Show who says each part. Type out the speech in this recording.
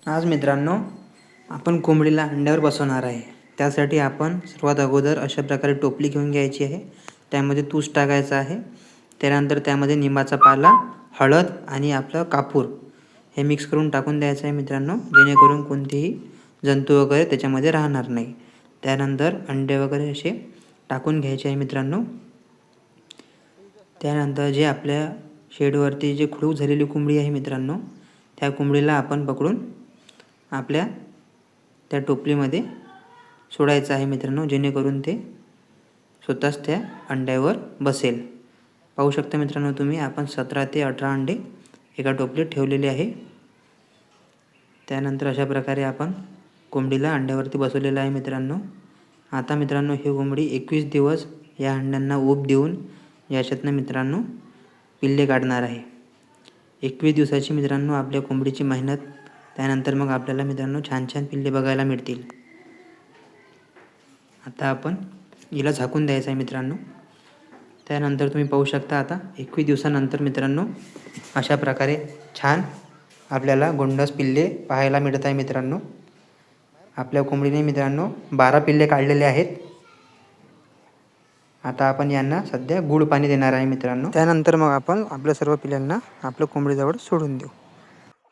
Speaker 1: आज मित्रांनो आपण कोंबडीला अंड्यावर बसवणार आहे। त्यासाठी आपण सर्वात अगोदर अशा प्रकारे टोपली घेऊन घ्यायची आहे। त्यामध्ये तूस टाकायचं आहे। त्यानंतर त्यामध्ये निंबाचा पाला, हळद आणि आपलं कापूर हे मिक्स करून टाकून द्यायचं आहे मित्रांनो, जेणेकरून कोणतेही जंतू वगैरे त्याच्यामध्ये राहणार नाही। त्यानंतर अंडे वगैरे असे टाकून घ्यायचे आहे मित्रांनो। त्यानंतर जे आपल्या शेडवरती जे खुडूक झालेली कोंबडी आहे मित्रांनो, त्या कोंबडीला आपण पकडून आपल्या त्या टोपलीमध्ये सोडायचं आहे मित्रांनो, जेणेकरून ते स्वतःच त्या अंड्यावर बसेल। पाहू शकता मित्रांनो तुम्ही, आपण 17 ते 18 अंडे एका टोपलीत ठेवलेले आहे। त्यानंतर अशा प्रकारे आपण कोंबडीला अंड्यावरती बसवलेलं आहे मित्रांनो। आता मित्रांनो ही कोंबडी 21 दिवस या अंड्यांना ऊब देऊन याच्यातनं मित्रांनो पिल्ले काढणार आहे। 21 दिवसाची मित्रांनो आपल्या कोंबडीची मेहनत, त्यानंतर मग आपल्याला मित्रांनो छान छान पिल्ले बघायला मिळतील। आता आपण हिला झाकून द्यायचं आहे मित्रांनो। त्यानंतर तुम्ही पाहू शकता आता 21 दिवसानंतर मित्रांनो अशा प्रकारे छान आपल्याला गोंडस पिल्ले पाहायला मिळत आहे मित्रांनो। आपल्या कोंबडीने मित्रांनो 12 पिल्ले काढलेले आहेत। आता आपण यांना सध्या गूळ पाणी देणार आहे मित्रांनो। त्यानंतर मग आपण आपल्या सर्व पिल्लांना आपल्या कोंबडीजवळ सोडून देऊ।